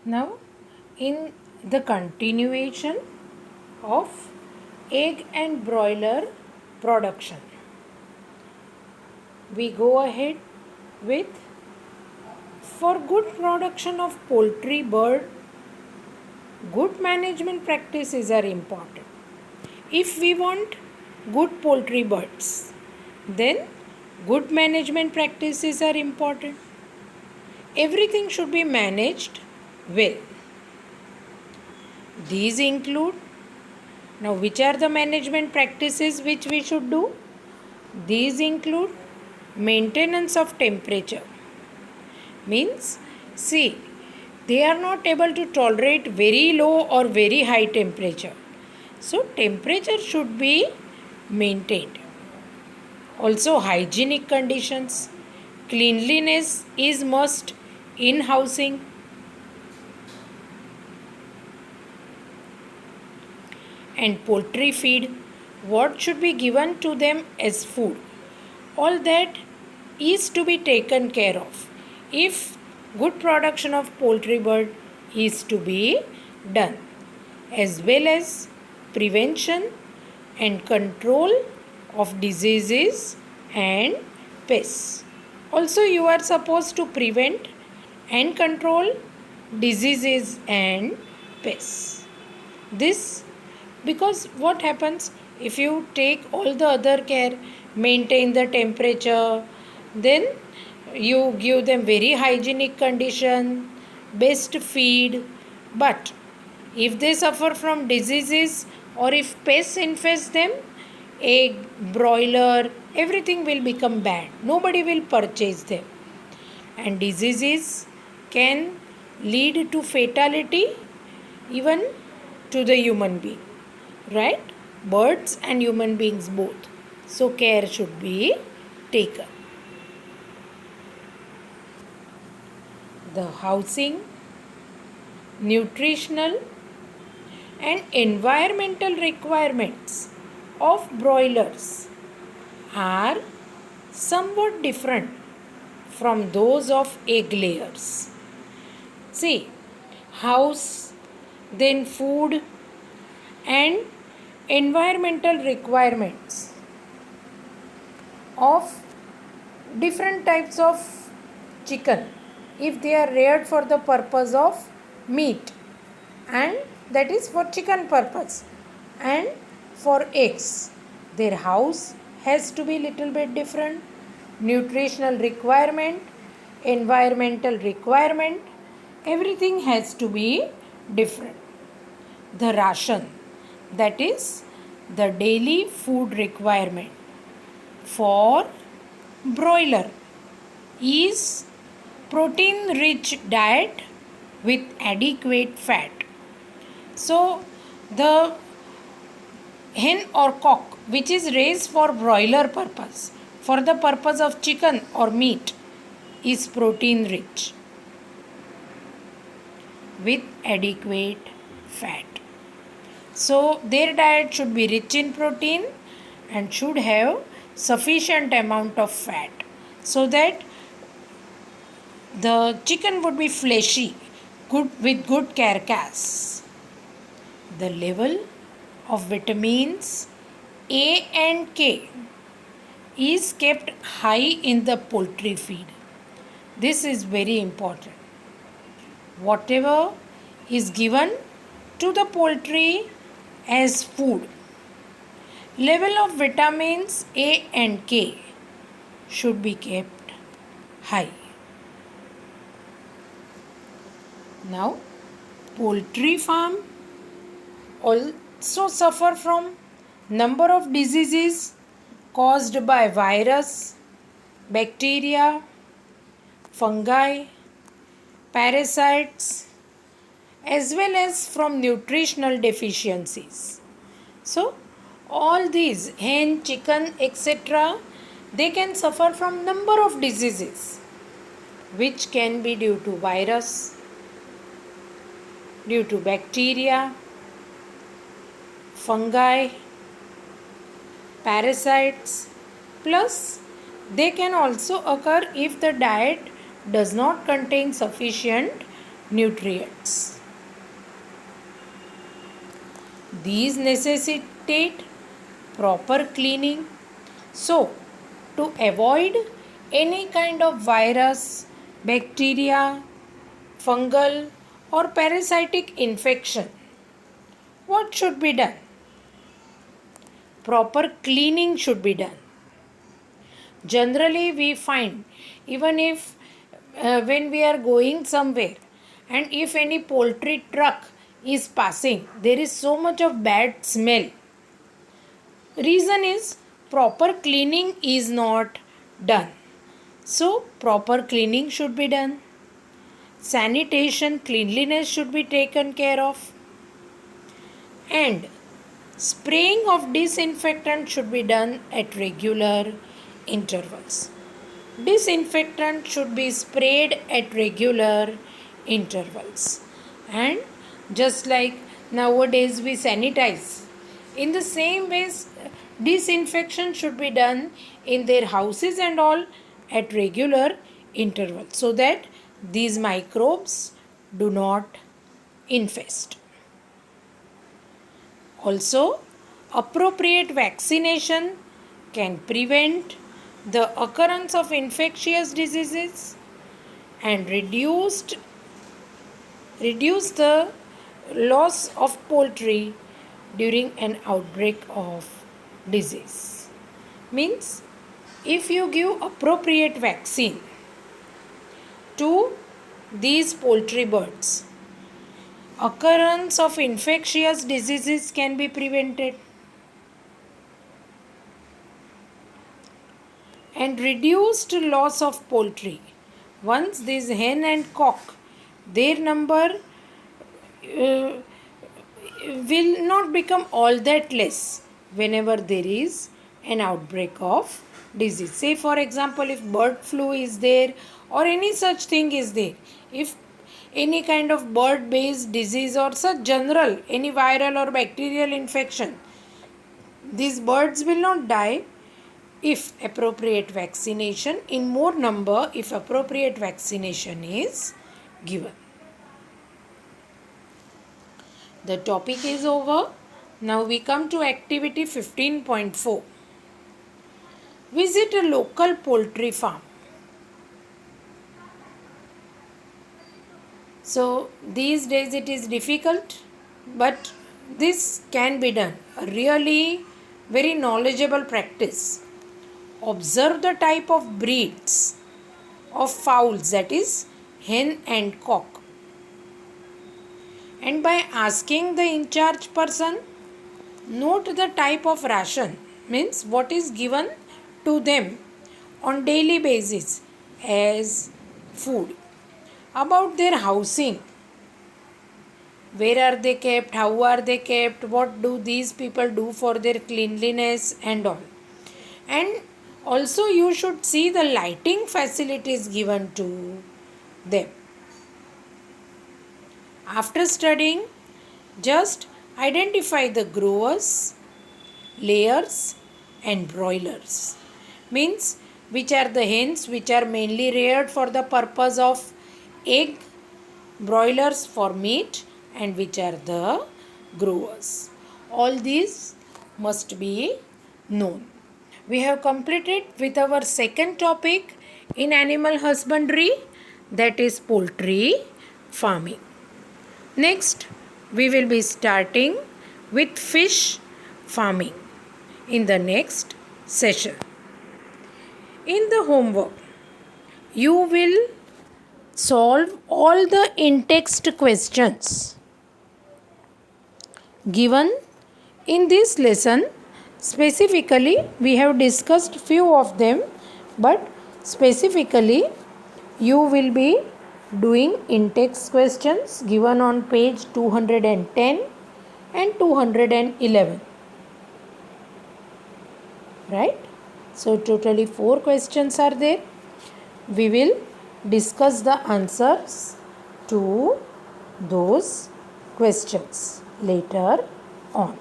Now, in the continuation of egg and broiler production, we go ahead with for good production of poultry bird, good management practices are important. If we want good poultry birds, then good management practices are important. Everything should be managed well. These include, now which are the management practices which we should do? These include maintenance of temperature. Means, see, they are not able to tolerate very low or very high temperature. So, temperature should be maintained. Also, hygienic conditions. Cleanliness is must in housing. And poultry feed, what should be given to them as food, all that is to be taken care of if good production of poultry bird is to be done, as well as prevention and control of diseases and pests. Also, you are supposed to prevent and control diseases and pests. This, because what happens if you take all the other care, maintain the temperature, then you give them very hygienic condition, best feed, but if they suffer from diseases or if pests infest them, egg, broiler, everything will become bad. Nobody will purchase them. And diseases can lead to fatality even to the human being. Right? Birds and human beings both. So care should be taken. The housing, nutritional and environmental requirements of broilers are somewhat different from those of egg layers. See, house, then food and environmental requirements of different types of chicken if they are reared for the purpose of meat, and that is for chicken purpose, and for eggs their house has to be little bit different. Nutritional requirement, environmental requirement, everything has to be different. The ration, that is the daily food requirement for broiler, is protein rich diet with adequate fat. So the hen or cock which is raised for broiler purpose, for the purpose of chicken or meat, is protein rich with adequate fat. So their diet should be rich in protein and should have sufficient amount of fat so that the chicken would be fleshy, good with good carcass. The level of vitamins A and K is kept high in the poultry feed. This is very important. Whatever is given to the poultry as food, level of vitamins A and K should be kept high. Now, poultry farm also suffer from number of diseases caused by virus, bacteria, fungi, parasites, as well as from nutritional deficiencies. So, all these hen, chicken, etc., they can suffer from number of diseases which can be due to virus, due to bacteria, fungi, parasites, plus they can also occur if the diet does not contain sufficient nutrients. These necessitate proper cleaning. So, to avoid any kind of virus, bacteria, fungal or parasitic infection, what should be done? Proper cleaning should be done. Generally, we find even if when we are going somewhere and if any poultry truck is passing, there is so much of bad smell. Reason is proper cleaning is not done. So, proper cleaning should be done. Sanitation, cleanliness should be taken care of. And spraying of disinfectant should be done at regular intervals. Disinfectant should be sprayed at regular intervals. And just like nowadays we sanitize, in the same ways disinfection should be done in their houses and all at regular intervals so that these microbes do not infest. Also, appropriate vaccination can prevent the occurrence of infectious diseases and reduce the loss of poultry during an outbreak of disease. Means, if you give appropriate vaccine to these poultry birds, occurrence of infectious diseases can be prevented and reduced loss of poultry. Once these hen and cock, their number will not become all that less whenever there is an outbreak of disease. Say for example, if bird flu is there or any such thing is there, if any kind of bird based disease or such general any viral or bacterial infection, these birds will not die if appropriate vaccination in more number, if appropriate vaccination is given. The topic is over. Now we come to activity 15.4. Visit a local poultry farm. So these days it is difficult, but this can be done. A really very knowledgeable practice. Observe the type of breeds of fowls, that is hen and cock. And by asking the in charge person, note the type of ration, means what is given to them on daily basis as food. About their housing, where are they kept, how are they kept, what do these people do for their cleanliness and all. And also you should see the lighting facilities given to them. After studying, just identify the growers, layers and broilers. Means which are the hens which are mainly reared for the purpose of egg, broilers for meat, and which are the growers. All these must be known. We have completed with our second topic in animal husbandry, that is poultry farming. Next, we will be starting with fish farming in the next session. In the homework, you will solve all the in-text questions given in this lesson. Specifically, we have discussed few of them, but specifically you will be doing in-text questions given on page 210 and 211. Right? So totally 4 questions are there. We will discuss the answers to those questions later on.